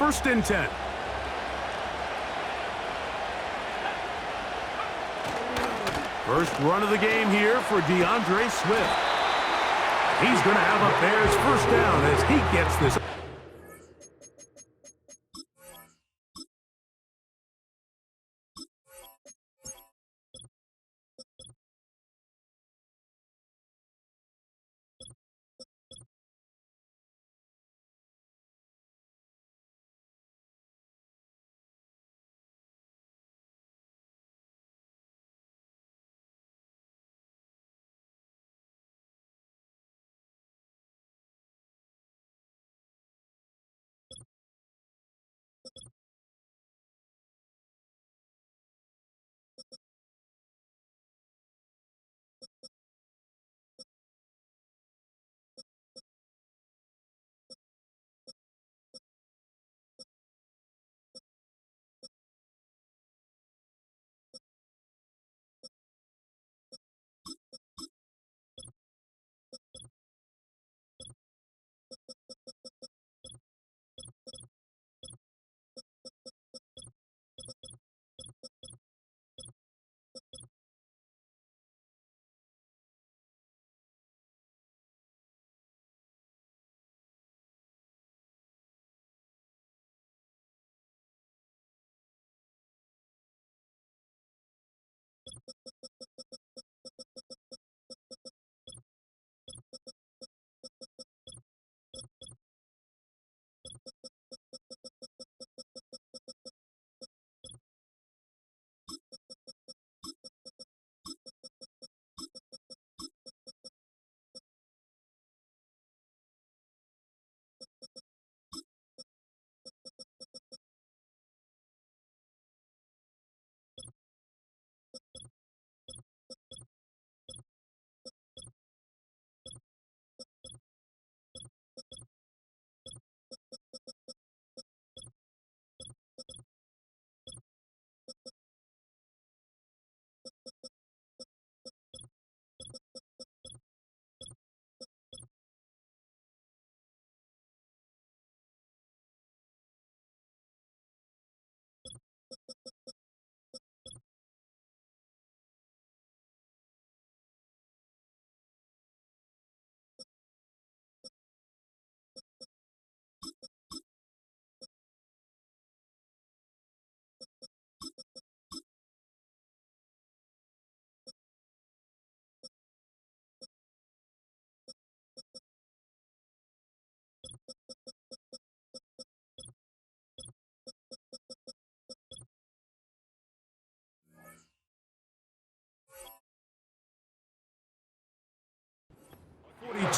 1st and 10. First run of the game here for DeAndre Swift. He's going to have a Bears 1st down as he gets this.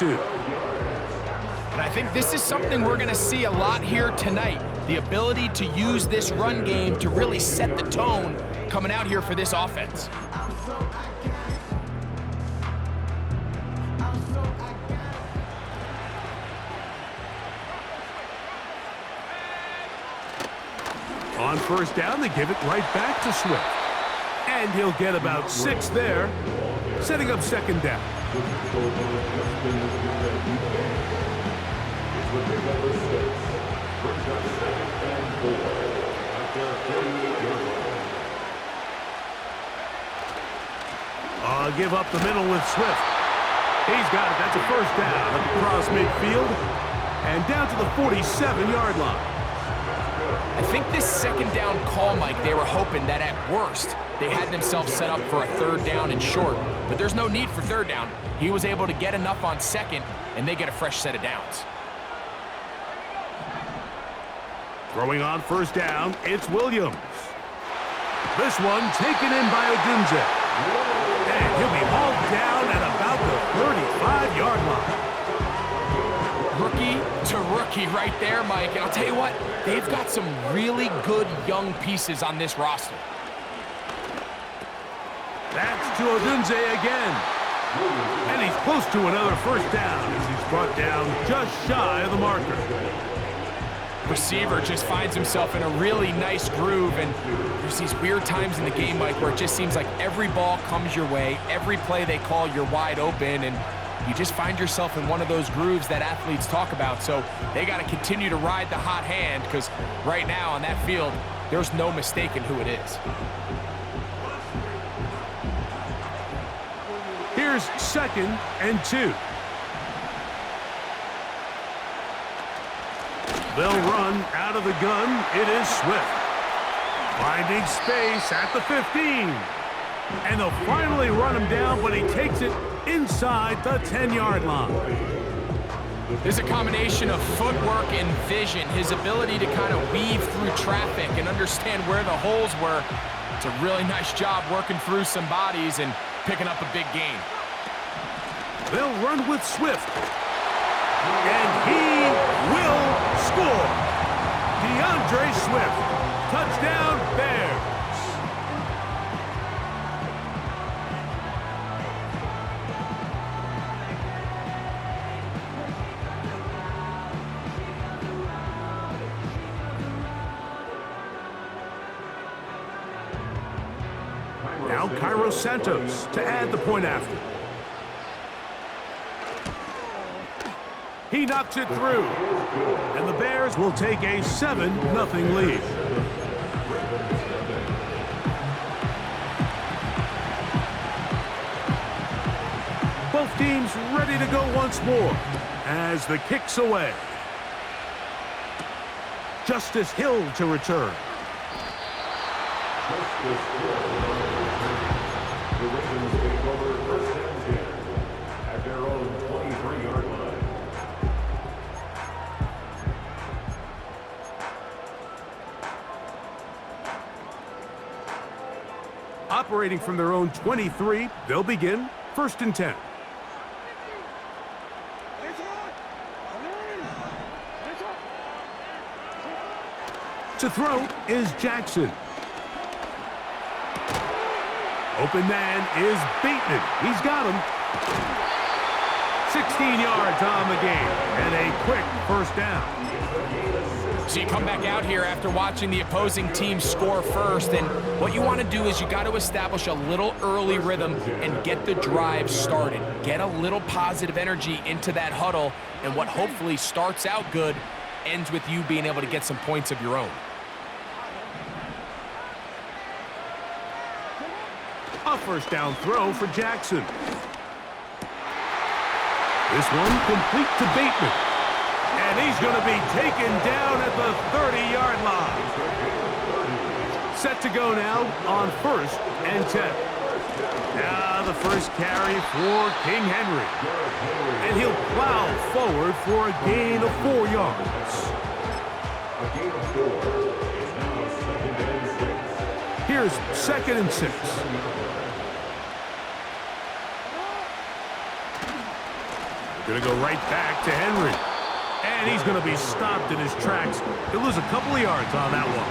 And I think this is something we're going to see a lot here tonight. The ability to use this run game to really set the tone coming out here for this offense. On 1st down, they give it right back to Swift. And he'll get about 6 there, setting up 2nd down. Give up the middle with Swift. He's got it. That's a 1st down across midfield and down to the 47-yard line. I think this 2nd down call, Mike, they were hoping that at worst they had themselves set up for a 3rd down and short, but there's no need for 3rd down. He was able to get enough on 2nd, and they get a fresh set of downs. Throwing on 1st down, it's Williams. This one taken in by Odunze. And he'll be hauled down at about the 35-yard line. Rookie to rookie right there, Mike. And I'll tell you what, they've got some really good young pieces on this roster. That's to Odunze again. And he's close to another 1st down as he's brought down just shy of the marker. Receiver just finds himself in a really nice groove, and there's these weird times in the game, Mike, where it just seems like every ball comes your way, every play they call, you're wide open, and you just find yourself in one of those grooves that athletes talk about. So they got to continue to ride the hot hand, because right now on that field, there's no mistaking who it is. Here's 2nd and 2. They'll run out of the gun. It is Swift. Finding space at the 15. And they'll finally run him down, but he takes it inside the 10-yard line. There's a combination of footwork and vision, his ability to kind of weave through traffic and understand where the holes were. It's a really nice job working through some bodies and picking up a big gain. They'll run with Swift. And he will score. DeAndre Swift. Touchdown, Bears. Now Cairo Santos to add the point after. He knocks it through. And the Bears will take a 7-0 lead. Both teams ready to go once more as the kick's away. Justice Hill to return. The Ravens take over 1st and 10 at their own 23-yard line. Operating from their own 23, they'll begin 1st and 10. To throw is Jackson. Open man is Bateman. He's got him. 16 yards on the game and a quick 1st down. So you come back out here after watching the opposing team score first, and what you want to do is you got to establish a little early rhythm and get the drive started. Get a little positive energy into that huddle, and what hopefully starts out good ends with you being able to get some points of your own. A 1st down throw for Jackson. This one complete to Bateman. And he's going to be taken down at the 30-yard line. Set to go now on 1st and 10. Now the first carry for King Henry. And he'll plow forward for a gain of 4 yards. A gain of 4 is now 2nd and 6. Here's 2nd and 6. Going to go right back to Henry. And he's going to be stopped in his tracks. He'll lose a couple of yards on that one.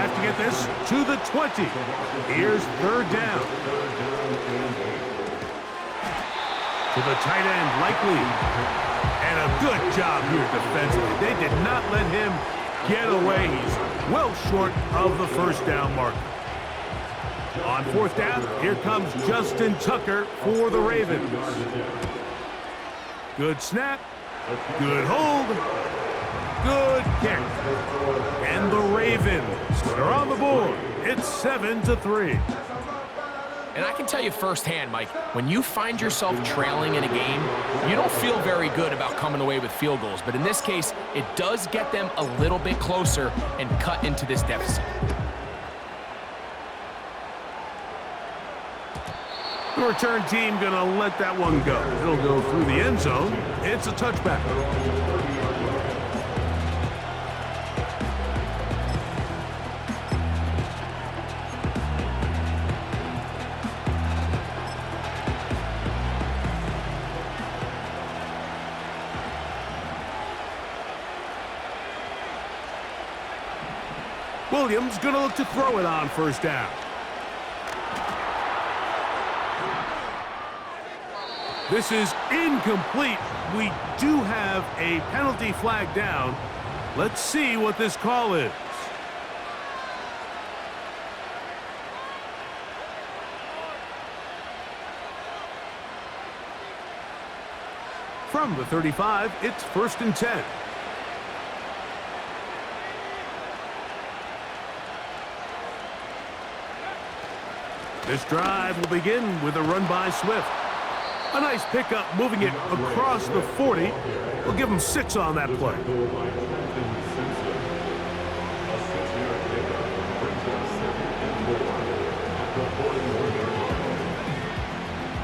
Have to get this to the 20. Here's 3rd down. To the tight end, Likely. And a good job here defensively. They did not let him get away. He's well short of the 1st down marker. On 4th down, here comes Justin Tucker for the Ravens. Good snap, good hold, good kick. And the Ravens are on the board. It's 7-3. And I can tell you firsthand, Mike, when you find yourself trailing in a game, you don't feel very good about coming away with field goals. But in this case, it does get them a little bit closer and cut into this deficit. The return team going to let that one go. It'll go through the end zone. It's a touchback. Williams going to look to throw it on 1st down. This is incomplete. We do have a penalty flag down. Let's see what this call is. From the 35, it's 1st and 10. This drive will begin with a run by Swift. A nice pickup moving it across the 40. We'll give him 6 on that play.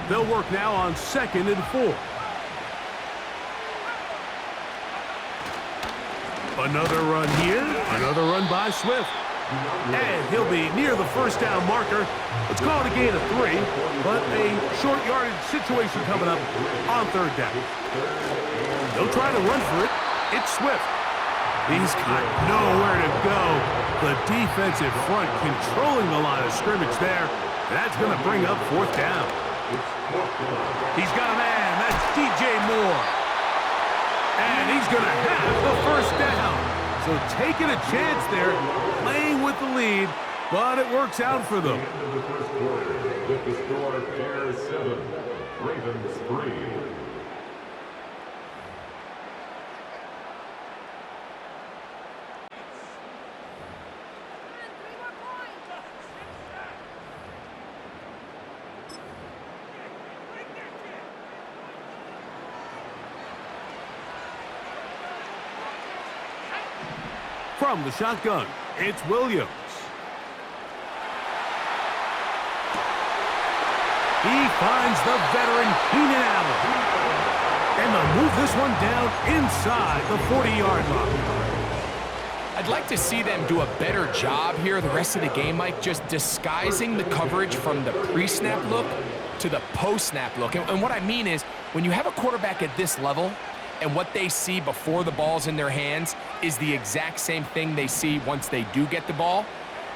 They'll work now on 2nd and 4. Another run here. Another run by Swift. And he'll be near the 1st down marker. Let's call it a gain of 3, but a short yardage situation coming up on 3rd down. They'll try to run for it. It's Swift. He's got nowhere to go. The defensive front controlling the line of scrimmage there. That's going to bring up 4th down. He's got a man. That's DJ Moore. And he's going to have the 1st down. So taking a chance there, playing with the lead, but it works out for them. End of the first quarter, with the score Bears 7, Ravens 3. From the shotgun, it's Williams. He finds the veteran Keenan Allen. And they'll move this one down inside the 40-yard line. I'd like to see them do a better job here the rest of the game, Mike, just disguising the coverage from the pre-snap look to the post-snap look. And what I mean is, when you have a quarterback at this level, and what they see before the ball's in their hands is the exact same thing they see once they do get the ball,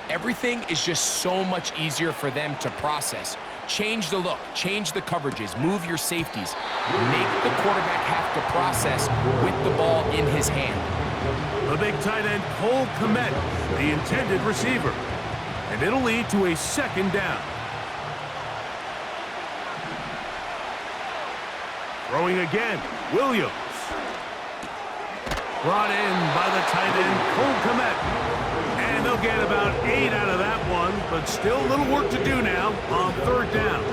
everything is just so much easier for them to process. Change the look, change the coverages, move your safeties. Make the quarterback have to process with the ball in his hand. The big tight end, Cole Kmet, the intended receiver. And it'll lead to a 2nd down. Throwing again, Williams. Brought in by the tight end, Cole Kmet. And they'll get about 8 out of that one, but still a little work to do now on 3rd down.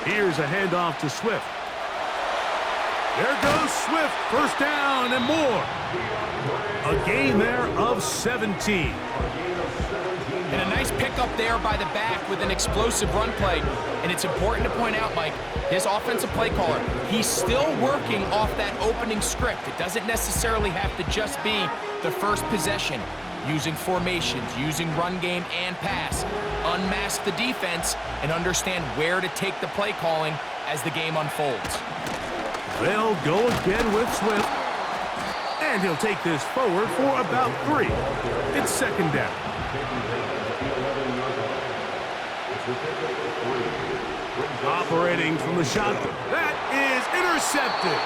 Here's a handoff to Swift. There goes Swift, 1st down and more. A gain there of 17. And a nice pickup there by the back with an explosive run play. And it's important to point out, Mike, his offensive play caller, he's still working off that opening script. It doesn't necessarily have to just be the first possession. Using formations, using run game and pass. Unmask the defense and understand where to take the play calling as the game unfolds. They'll go again with Swift. And he'll take this forward for about 3. It's 2nd down. Operating from the shotgun. That is intercepted.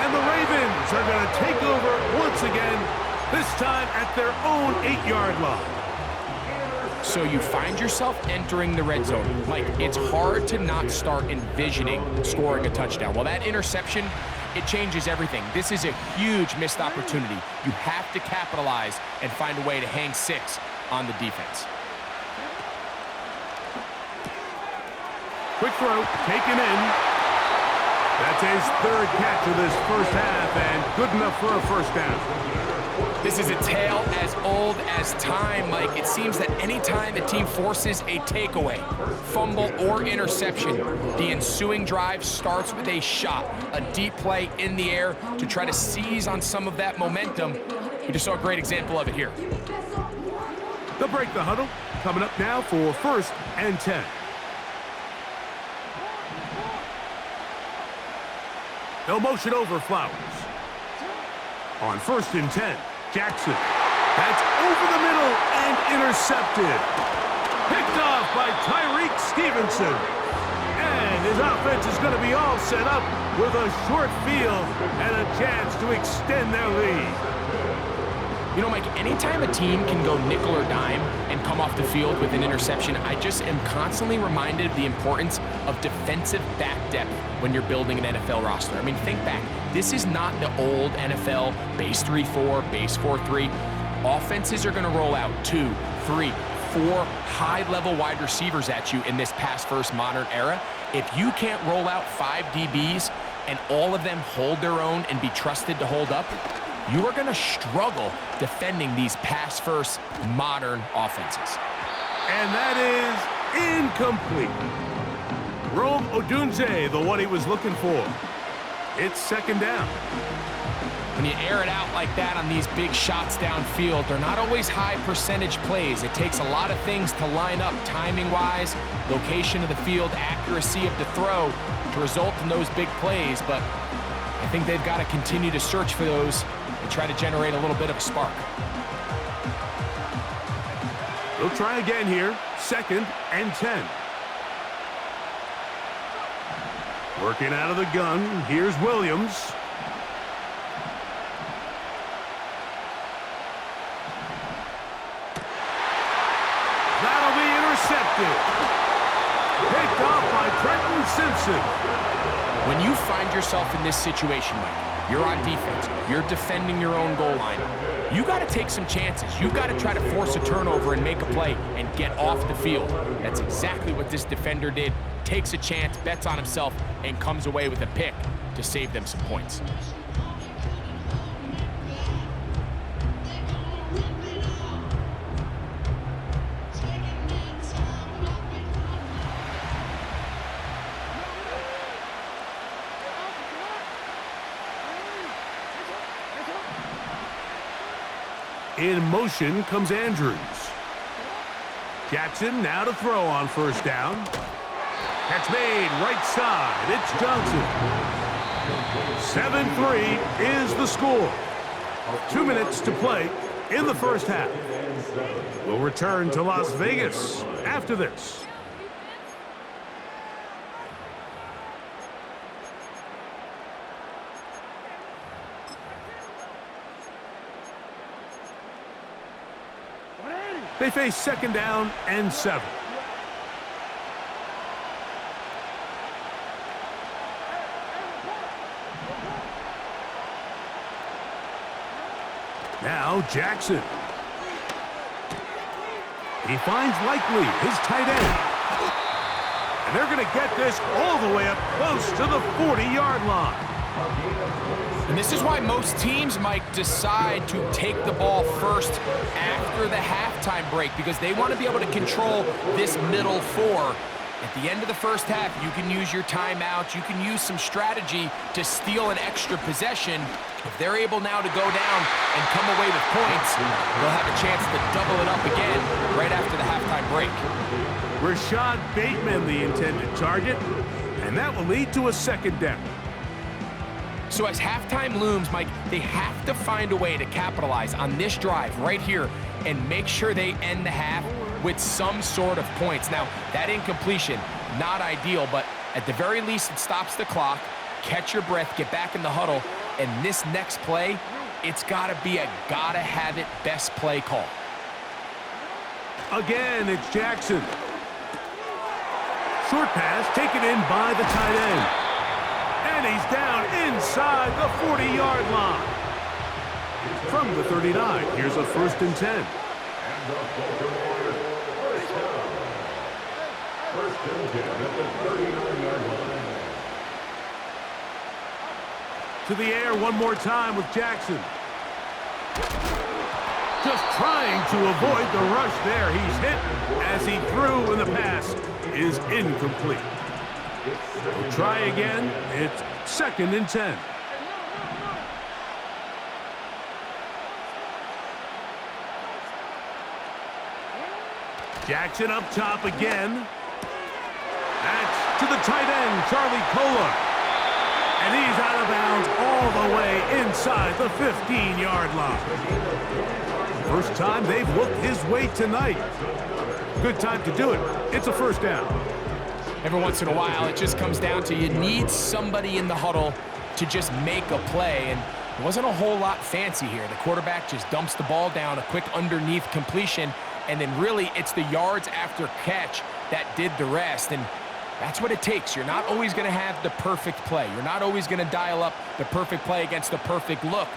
And the Ravens are going to take over once again, this time at their own 8-yard line. So you find yourself entering the red zone. Mike, it's hard to not start envisioning scoring a touchdown. Well, that interception, it changes everything. This is a huge missed opportunity. You have to capitalize and find a way to hang 6 on the defense. Quick throw, taken in. That's his 3rd catch of this 1st half, and good enough for a 1st down. This is a tale as old as time, Mike. It seems that anytime a team forces a takeaway, fumble, or interception, the ensuing drive starts with a shot, a deep play in the air to try to seize on some of that momentum. We just saw a great example of it here. They'll break the huddle. Coming up now for 1st and 10. They'll motion over Flowers. On 1st and 10, Jackson. That's over the middle and intercepted. Picked off by Tyreek Stevenson. And his offense is going to be all set up with a short field and a chance to extend their lead. You know, Mike, anytime a team can go nickel or dime and come off the field with an interception, I just am constantly reminded of the importance of defensive back depth when you're building an NFL roster. I mean, think back. This is not the old NFL base 3-4, base 4-3. Offenses are going to roll out 2, 3, 4 high-level wide receivers at you in this pass-first modern era. If you can't roll out 5 DBs and all of them hold their own and be trusted to hold up, you are going to struggle defending these pass-first modern offenses. And that is incomplete. Rome Odunze, the one he was looking for. It's second down. When you air it out like that on these big shots downfield, they're not always high percentage plays. It takes a lot of things to line up timing-wise, location of the field, accuracy of the throw to result in those big plays, but I think they've got to continue to search for those and try to generate a little bit of a spark. They'll try again here, 2nd and 10. Working out of the gun, here's Williams. That'll be intercepted. Picked off by Trenton Simpson. When you find yourself in this situation, Mike, you're on defense, you're defending your own goal line, you got to take some chances. You've got to try to force a turnover and make a play and get off the field. That's exactly what this defender did. Takes a chance, bets on himself, and comes away with a pick to save them some points. In motion comes Andrews. Jackson now to throw on first down. Catch made right side. It's Johnson. 7-3 is the score. 2 minutes to play in the first half. We'll return to Las Vegas after this. They face 2nd down and 7. Now Jackson. He finds Likely, his tight end. And they're going to get this all the way up close to the 40-yard line. And this is why most teams, Mike, decide to take the ball first after the halftime break, because they want to be able to control this middle 4. At the end of the first half, you can use your timeout, you can use some strategy to steal an extra possession. If they're able now to go down and come away with points, they'll have a chance to double it up again right after the halftime break. Rashad Bateman, the intended target, and that will lead to a 2nd down. So as halftime looms, Mike, they have to find a way to capitalize on this drive right here and make sure they end the half with some sort of points. Now, that incompletion, not ideal, but at the very least, it stops the clock. Catch your breath, get back in the huddle, and this next play, it's got to be a gotta-have-it best play call. Again, it's Jackson. Short pass taken in by the tight end. And he's down inside the 40-yard line. From the 39, here's a 1st and 10. To the air one more time with Jackson. Just trying to avoid the rush there. He's hit as he threw, and the pass is incomplete. We'll try again. It's 2nd and 10. Jackson up top again. That's to the tight end, Charlie Kolar. And he's out of bounds all the way inside the 15-yard line. First time they've looked his way tonight. Good time to do it. It's a first down. Every once in a while, it just comes down to you need somebody in the huddle to just make a play, and it wasn't a whole lot fancy here. The quarterback just dumps the ball down, a quick underneath completion, and then really it's the yards after catch that did the rest, and that's what it takes. You're not always going to have the perfect play. You're not always going to dial up the perfect play against the perfect look.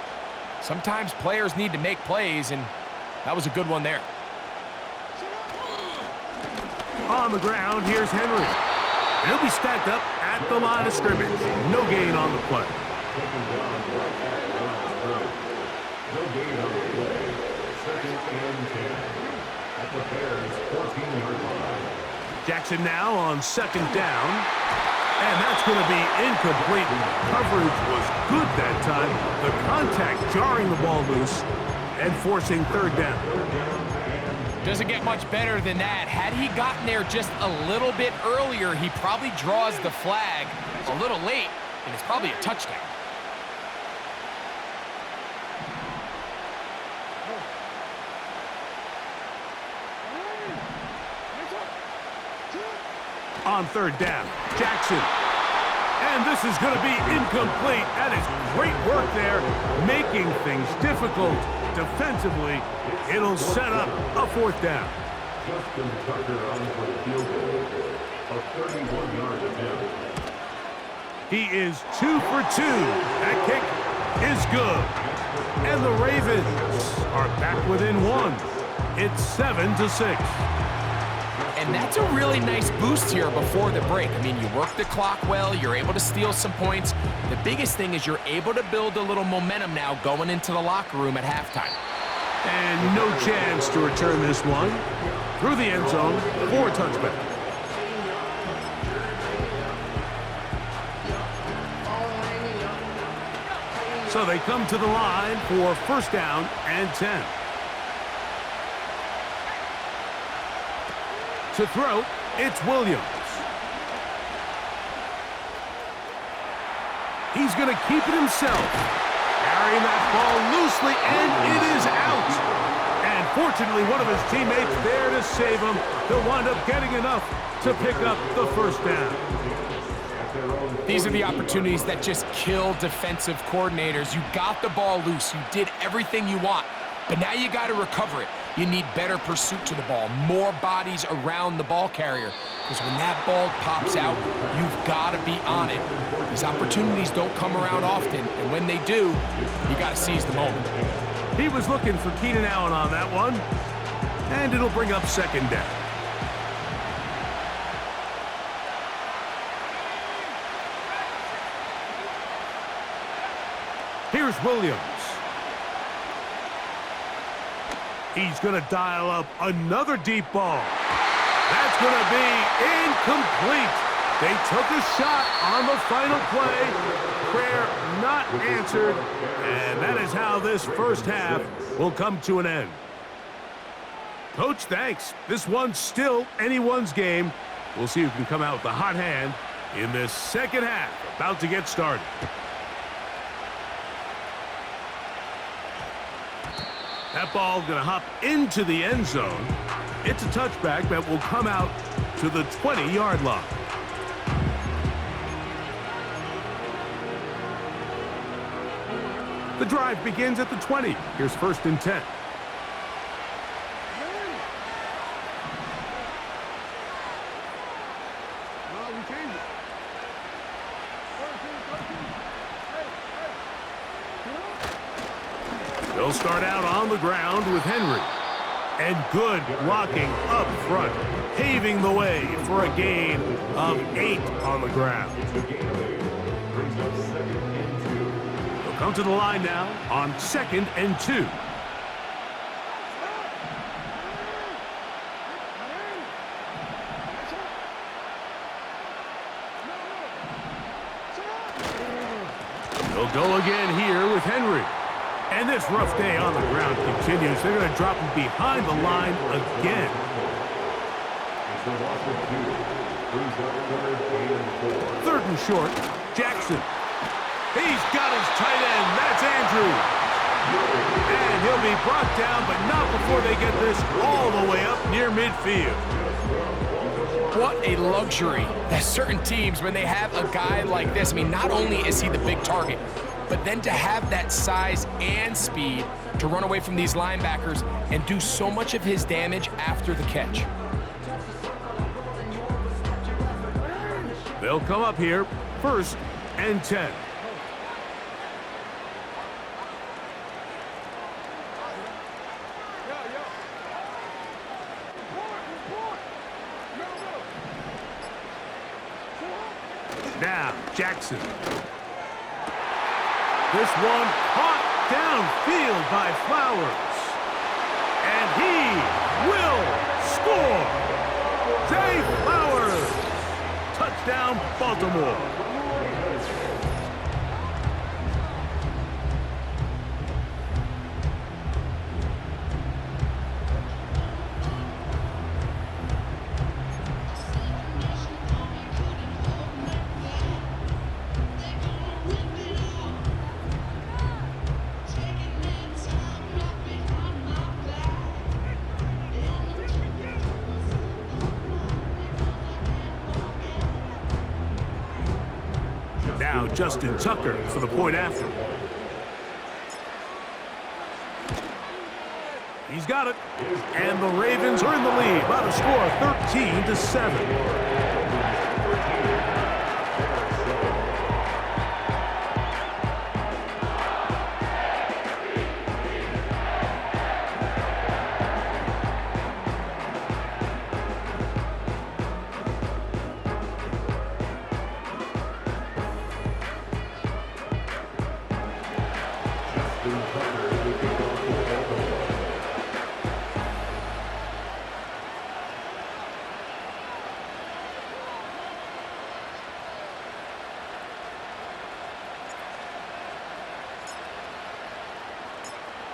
Sometimes players need to make plays, and that was a good one there. On the ground, here's Henry. He'll be stacked up at the line of scrimmage. No gain on the play. No gain on the play. Second and 10. At the Bears' 14-yard line. Jackson now on second down. And that's going to be incomplete. Coverage was good that time. The contact jarring the ball loose and forcing third down. Doesn't get much better than that. Had he gotten there just a little bit earlier, he probably draws the flag a little late, and it's probably a touchdown. On third down, Jackson. And this is going to be incomplete. That is great work there, making things difficult defensively. It'll set up a fourth down. Justin Tucker on for the field goal. A 31-yard attempt. He is 2 for 2. That kick is good. And the Ravens are back within one. It's 7-6. And that's a really nice boost here before the break. I mean, you work the clock well, you're able to steal some points. The biggest thing is you're able to build a little momentum now going into the locker room at halftime. And no chance to return this one. Through the end zone for a touchback. So they come to the line for first down and 10. To throw, it's Williams. He's going to keep it himself. Carrying that ball loosely, and it is out. And fortunately, one of his teammates there to save him. They'll wind up getting enough to pick up the first down. These are the opportunities that just kill defensive coordinators. You got the ball loose. You did everything you want. But now you got to recover it. You need better pursuit to the ball, more bodies around the ball carrier. Because when that ball pops out, you've got to be on it. These opportunities don't come around often, and when they do, you got to seize the moment. He was looking for Keenan Allen on that one, and it'll bring up second down. Here's Williams. He's going to dial up another deep ball. That's going to be incomplete. They took a shot on the final play. Prayer not answered. And that is how this first half will come to an end. Coach, thanks. This one's still anyone's game. We'll see who can come out with the hot hand in this second half. About to get started. That ball going to hop into the end zone. It's a touchback that will come out to the 20-yard line. The drive begins at the 20. Here's first and 10. They'll start out on the ground with Henry. And good blocking up front, paving the way for a gain of 8 on the ground. They'll come to the line now on 2nd and 2. They'll go again here with Henry. And this rough day on the ground continues. They're going to drop him behind the line again. Third and short, Jackson. He's got his tight end. That's Andrews. And he'll be brought down, but not before they get this all the way up near midfield. What a luxury. There's certain teams, when they have a guy like this, I mean, not only is he the big target, but then to have that size and speed to run away from these linebackers and do so much of his damage after the catch. They'll come up here, 1st and 10. Now, Jackson. This one caught downfield by Flowers. And he will score. Zay Flowers. Touchdown, Baltimore. Now Justin Tucker for the point after. He's got it. And the Ravens are in the lead by the score of 13-7.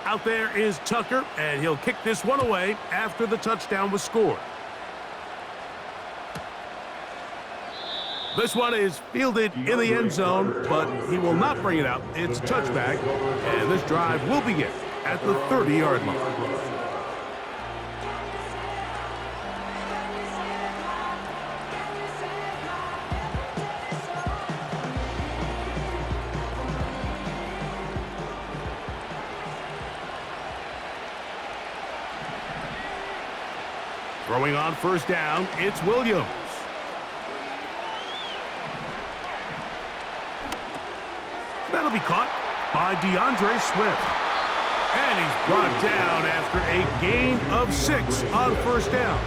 Out there is Tucker, and he'll kick this one away after the touchdown was scored. This one is fielded in the end zone, but he will not bring it out. It's touchback, and this drive will begin at the 30-yard line. Throwing on 1st down, it's Williams. That'll be caught by DeAndre Swift. And he's brought down after a gain of 6 on 1st down.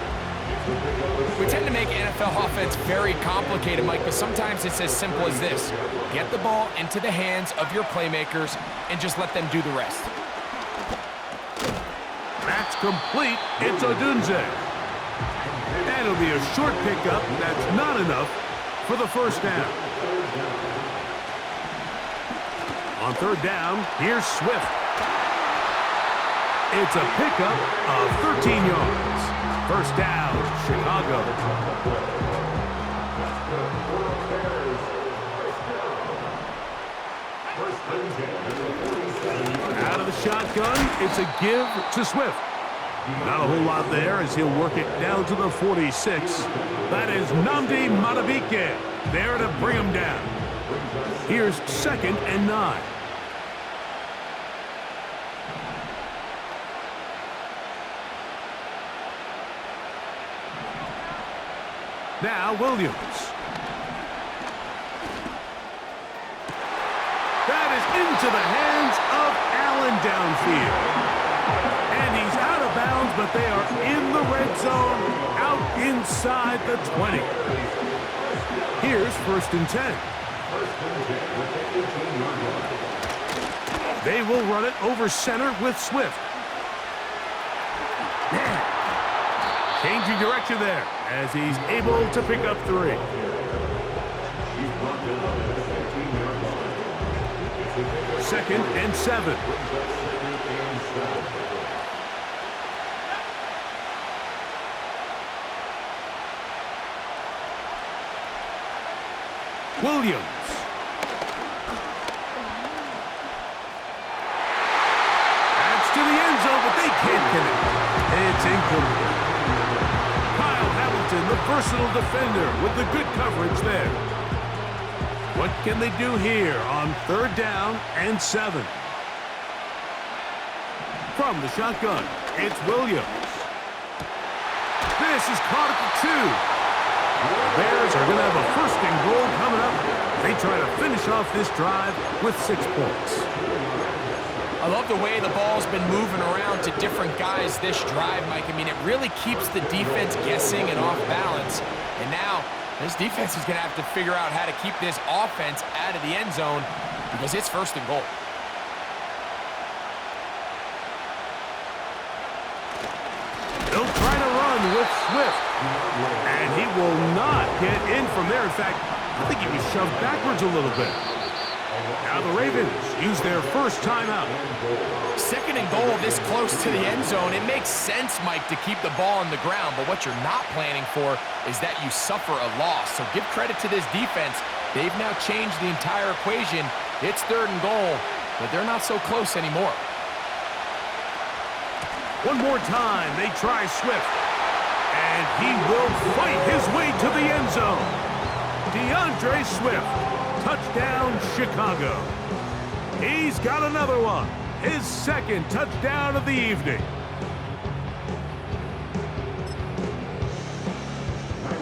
We tend to make NFL offense very complicated, Mike, but sometimes it's as simple as this. Get the ball into the hands of your playmakers and just let them do the rest. That's complete. It's Odunze. And it'll be a short pickup. That's not enough for the 1st down. On 3rd down, here's Swift. It's a pickup of 13 yards. 1st down, Chicago. Out of the shotgun, it's a give to Swift. Not a whole lot there as he'll work it down to the 46. That is Nnamdi Madubuike there to bring him down. Here's 2nd and 9. Now Williams. That is into the hands of Allen downfield. And he's out of bounds, but they are in the red zone, out inside the 20. Here's 1st and 10. They will run it over center with Swift. Changing direction there as he's able to pick up 3. 2nd and 7. Williams. complete. Kyle Hamilton, the versatile defender, with the good coverage there. What can they do here on 3rd down and 7? From the shotgun, it's Williams. This is caught at the 2. The Bears are going to have a 1st and goal coming up. They try to finish off this drive with 6 points. I love the way the ball's been moving around to different guys this drive, Mike. I mean, it really keeps the defense guessing and off balance. And now, this defense is going to have to figure out how to keep this offense out of the end zone because it's 1st and goal. They'll try to run with Swift. And he will not get in from there. In fact, I think he was shoved backwards a little bit. Now the Ravens use their 1st timeout. 2nd and goal this close to the end zone. It makes sense, Mike, to keep the ball on the ground, but what you're not planning for is that you suffer a loss. So give credit to this defense. They've now changed the entire equation. It's 3rd and goal, but they're not so close anymore. One more time, they try Swift. And he will fight his way to the end zone. DeAndre Swift, touchdown Chicago. He's got another one, his 2nd touchdown of the evening.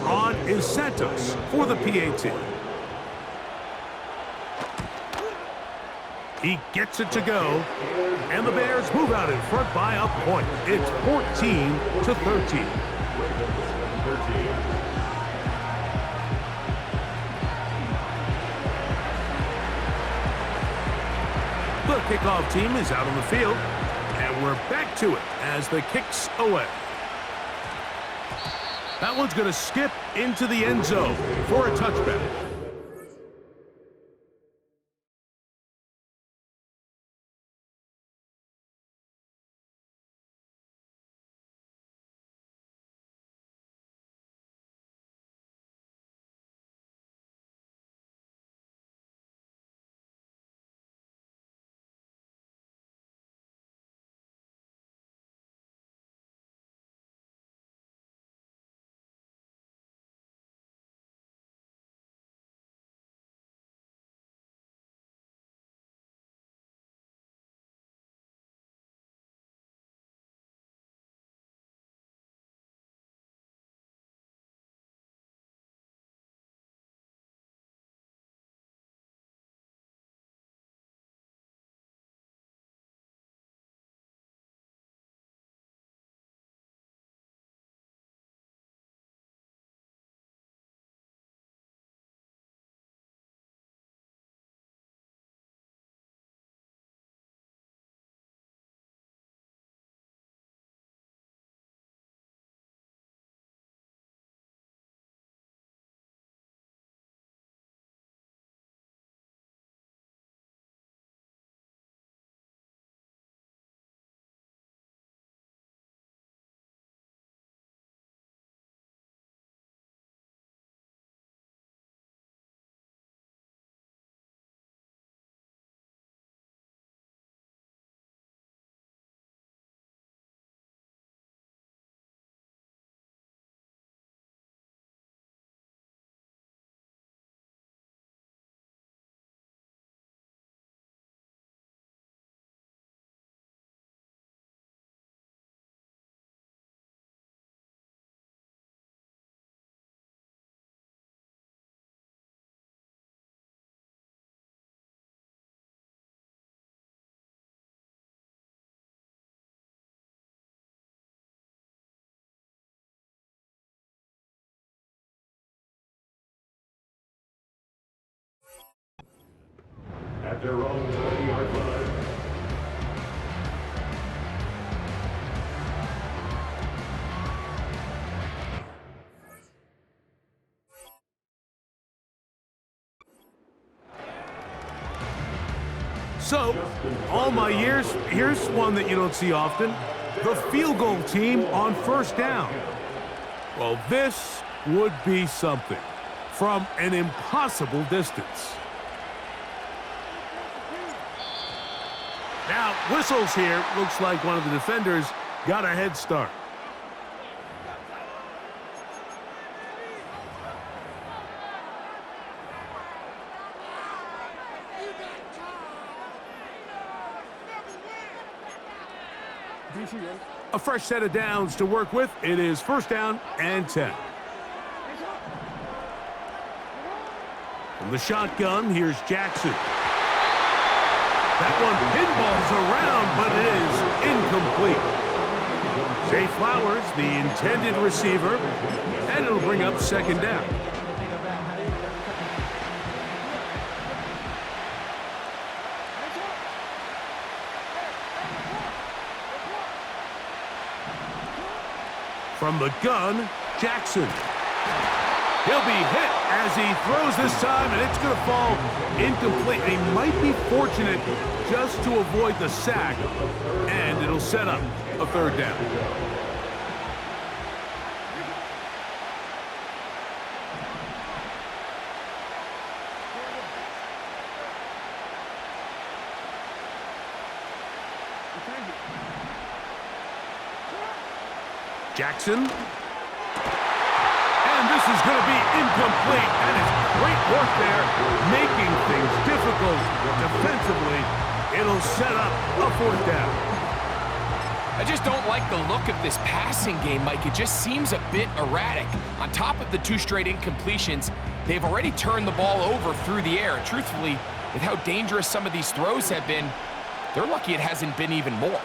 On is Santos for the PAT. He gets it to go, and the Bears move out in front by a point. It's 14-13. The kickoff team is out on the field, and we're back to it as the kick's away. That one's going to skip into the end zone for a touchback. At their own 20-yard line. So, all my years, here's one that you don't see often. The field goal team on 1st down. Well, this would be something from an impossible distance. Now, whistles here. Looks like one of the defenders got a head start. A fresh set of downs to work with. It is first down and 10. From the shotgun, here's Jackson. That one pinballs around, but it is incomplete. Zay Flowers, the intended receiver, and it'll bring up second down. From the gun, Jackson. He'll be hit as he throws this time, and it's going to fall incomplete. He might be fortunate just to avoid the sack, and it'll set up a third down. Jackson. And this is going to be incomplete. That is great work there, making things difficult defensively. It'll set up a fourth down. I just don't like the look of this passing game, Mike. It just seems a bit erratic. On top of the 2 straight incompletions, they've already turned the ball over through the air. Truthfully, with how dangerous some of these throws have been, they're lucky it hasn't been even more.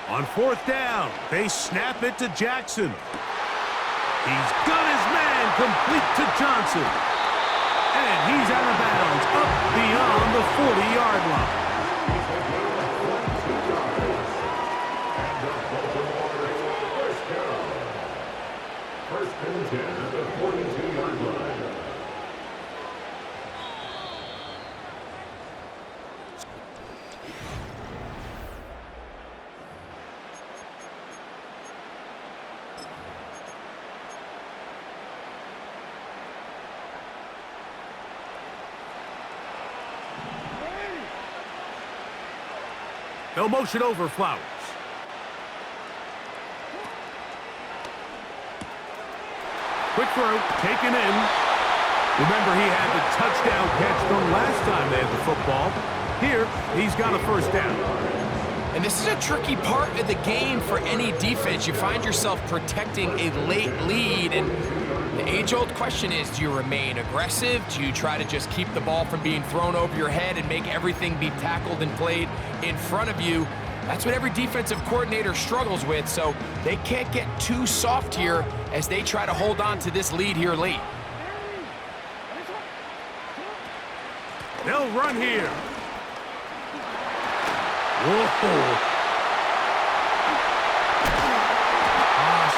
On fourth down, they snap it to Jackson. He's got his man complete to Johnson. And he's out of bounds, up beyond the 40-yard line. First and 10 at the 42-yard line. They'll motion over Flowers. Quick throw, taken in. Remember, he had the touchdown catch the last time they had the football. Here, he's got a first down. And this is a tricky part of the game for any defense. You find yourself protecting a late lead, and the age-old question is, do you remain aggressive? Do you try to just keep the ball from being thrown over your head and make everything be tackled and played in front of you? That's what every defensive coordinator struggles with, so they can't get too soft here as they try to hold on to this lead here late. They'll run here. Whoa.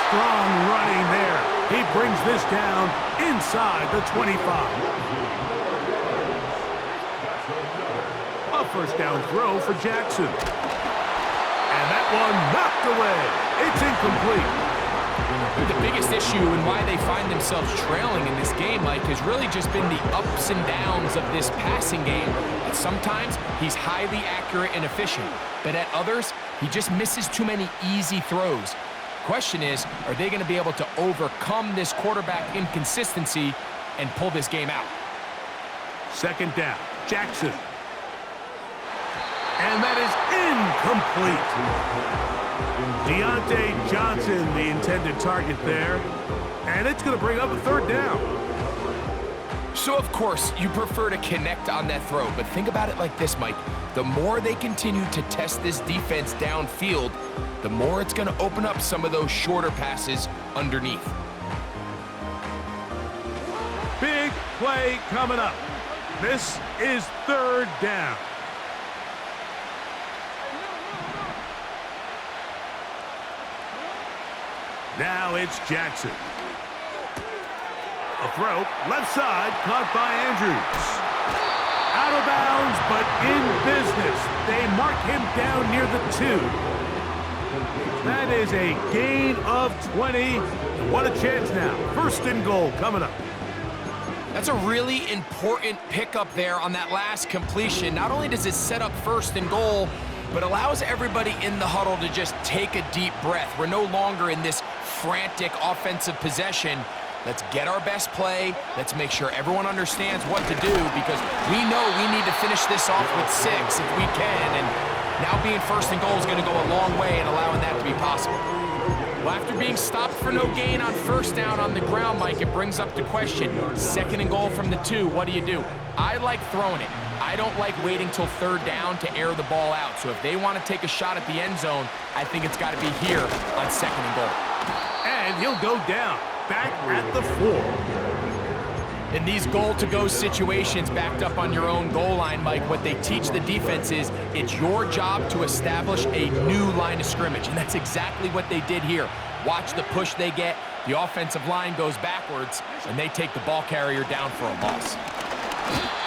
Strong running there. He brings this down inside the 25. A first down throw for Jackson. And that one knocked away. It's incomplete. The biggest issue and why they find themselves trailing in this game, Mike, has really just been the ups and downs of this passing game. And sometimes he's highly accurate and efficient, but at others, he just misses too many easy throws. Question is, are they going to be able to overcome this quarterback inconsistency and pull this game out? Second down, Jackson. And that is incomplete. Deontay Johnson, the intended target there. And it's going to bring up a third down. So, of course, you prefer to connect on that throw, but think about it like this, Mike. The more they continue to test this defense downfield, the more it's going to open up some of those shorter passes underneath. Big play coming up. This is third down. Now it's Jackson. A throw, left side, caught by Andrews. Out of bounds, but in business. They mark him down near the 2. That is a gain of 20. What a chance now. First and goal coming up. That's a really important pickup there on that last completion. Not only does it set up first and goal, but allows everybody in the huddle to just take a deep breath. We're no longer in this frantic offensive possession. Let's get our best play. Let's make sure everyone understands what to do because we know we need to finish this off with 6 if we can, and now being first and goal is going to go a long way in allowing that to be possible. Well, after being stopped for no gain on first down on the ground, Mike, it brings up the question, second and goal from the 2, what do? I like throwing it. I don't like waiting till third down to air the ball out. So if they want to take a shot at the end zone, I think it's got to be here on second and goal. And he'll go down, back at the 4. In these goal-to-go situations backed up on your own goal line, Mike, what they teach the defense is it's your job to establish a new line of scrimmage, and that's exactly what they did here. Watch the push they get. The offensive line goes backwards, and they take the ball carrier down for a loss.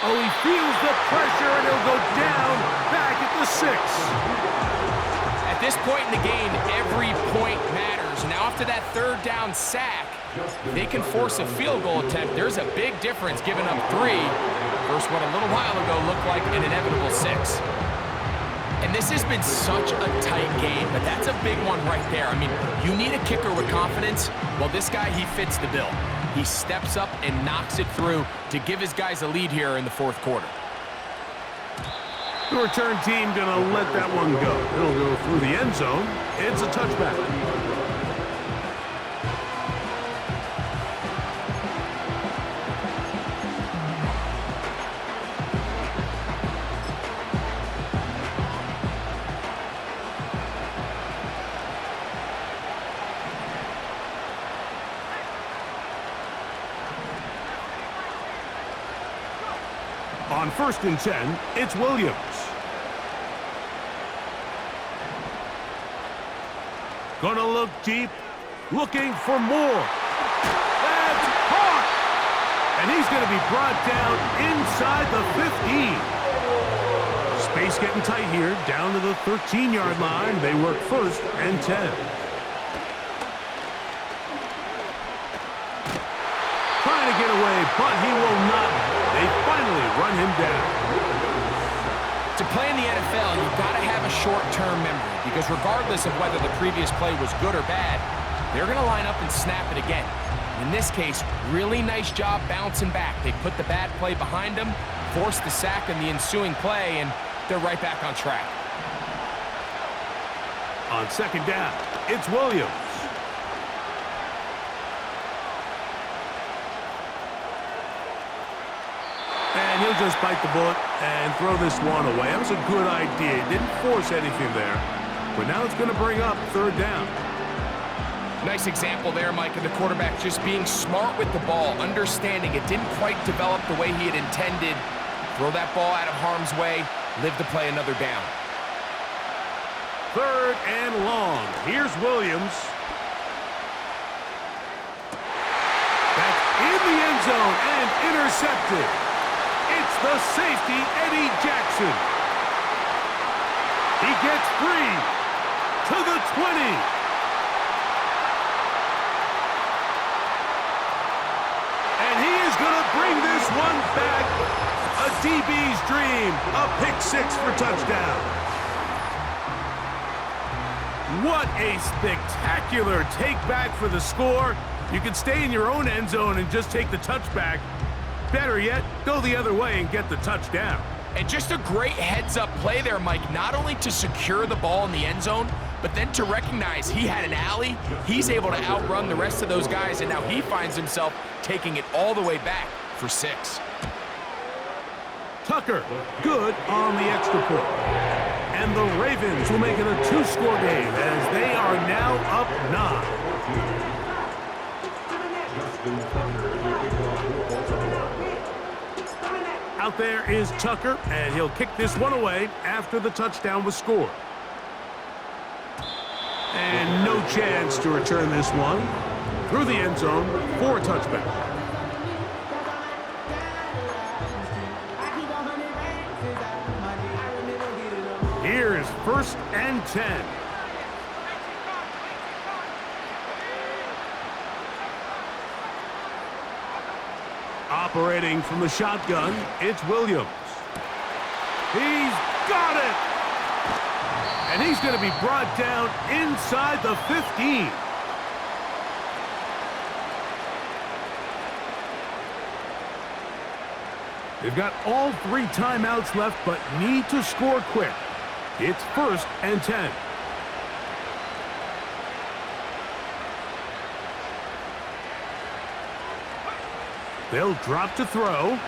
Oh, he feels the pressure, and he'll go down, back at the 6. At this point in the game, every point matters. Now, after that third down sack, if they can force a field goal attempt, there's a big difference giving up 3 versus what a little while ago looked like an inevitable 6. And this has been such a tight game, but that's a big one right there. I mean, you need a kicker with confidence. Well, this guy, he fits the bill. He steps up and knocks it through to give his guys a lead here in the fourth quarter. The return team gonna let that one go. It'll go through the end zone. It's a touchback. On 1st and 10, it's Williams. Gonna look deep, looking for more. That's caught! And he's gonna be brought down inside the 15. Space getting tight here, down to the 13-yard line. They work 1st and 10. Trying to get away, but he will not. They finally run him down. To play in the NFL, you've got to have a short-term memory because regardless of whether the previous play was good or bad, they're going to line up and snap it again. In this case, really nice job bouncing back. They put the bad play behind them, forced the sack in the ensuing play, and they're right back on track. On 2nd down, it's Williams. And he'll just bite the bullet and throw this one away. That was a good idea. Didn't force anything there. But now it's going to bring up 3rd down. Nice example there, Mike, of the quarterback just being smart with the ball, understanding it didn't quite develop the way he had intended. Throw that ball out of harm's way, live to play another down. 3rd and long. Here's Williams. Back in the end zone and intercepted. It's the safety, Eddie Jackson. He gets free to the 20. And he is going to bring this one back. A DB's dream. A pick 6 for touchdown. What a spectacular take back for the score. You can stay in your own end zone and just take the touchback. Better yet, go the other way and get the touchdown. And just a great heads-up play there, Mike, not only to secure the ball in the end zone, but then to recognize he had an alley. He's able to outrun the rest of those guys, and now he finds himself taking it all the way back for 6. Tucker, good on the extra point. And the Ravens will make it a 2-score game as they are now up 9. Out there is Tucker, and he'll kick this one away after the touchdown was scored. And no chance to return this one through the end zone for a touchback. Here is 1st and 10. Operating from the shotgun, it's Williams. He's got it! And he's going to be brought down inside the 15. They've got all 3 timeouts left, but need to score quick. It's 1st and 10. They'll drop to throw.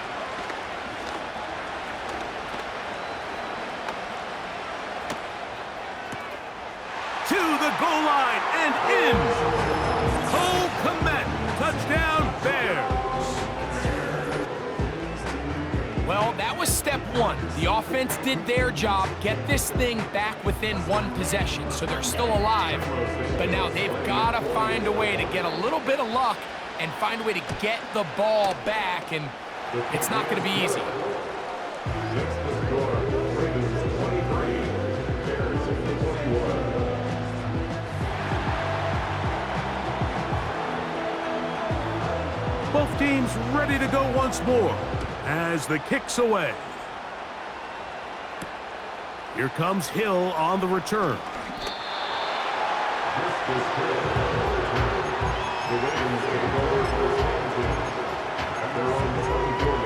To the goal line and in. Cole Kmet, touchdown Bears. Well, that was step 1. The offense did their job, get this thing back within 1 possession, so they're still alive. But now they've got to find a way to get a little bit of luck and find a way to get the ball back, and it's not going to be easy. Next to score, Ravens 23, Bears 21. Both teams ready to go once more as the kick's away. Here comes Hill on the return. This is Hill. The Ravens take it over first and 10 at their own 24-yard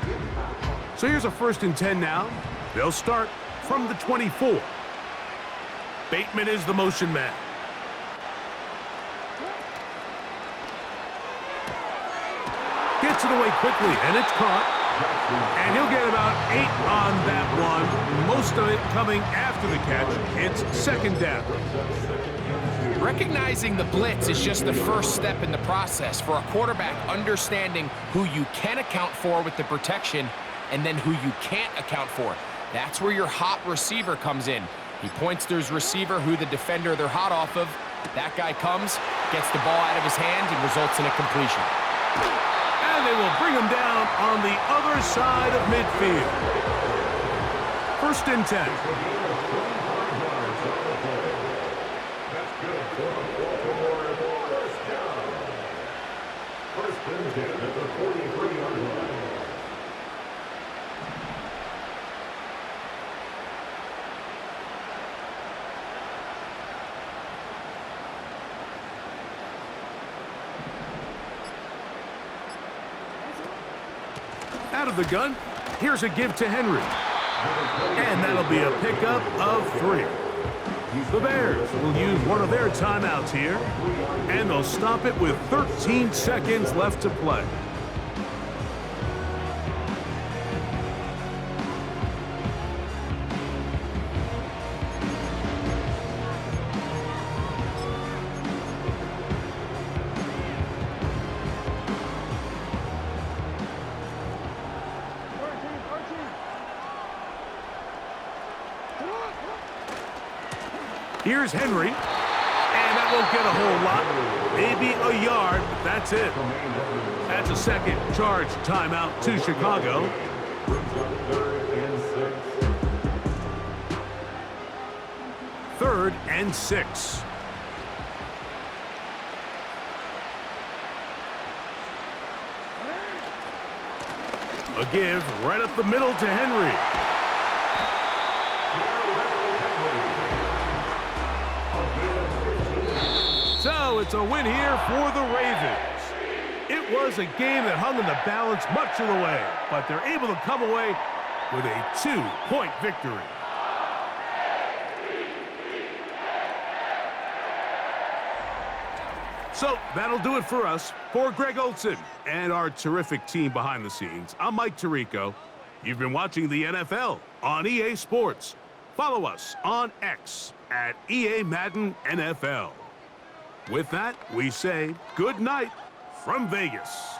line. So here's a 1st and 10 now. They'll start from the 24. Bateman is the motion man. Gets it away quickly, and it's caught. And he'll get about 8 on that one. Most of it coming after the catch. It's 2nd down. Recognizing the blitz is just the first step in the process for a quarterback, understanding who you can account for with the protection and then who you can't account for. That's where your hot receiver comes in. He points to his receiver, who the defender they're hot off of. That guy comes, gets the ball out of his hand, and results in a completion. And they will bring him down on the other side of midfield. 1st and 10. That's good for a Baltimore first down. 1st and 10 at the 43-yard line. Out of the gun, here's a give to Henry. And that'll be a pickup of 3. The Bears will use one of their timeouts here, and they'll stop it with 13 seconds left to play. Here's Henry, and that won't get a whole lot. Maybe a yard, but that's it. That's a 2nd charge timeout to Chicago. Third and 6. A give right up the middle to Henry. So it's a win here for the Ravens. It was a game that hung in the balance much of the way, but they're able to come away with a 2-point victory. So that'll do it for us. For Greg Olson and our terrific team behind the scenes, I'm Mike Tirico. You've been watching the NFL on EA Sports. Follow us on X at EA Madden NFL. With that, we say good night from Vegas.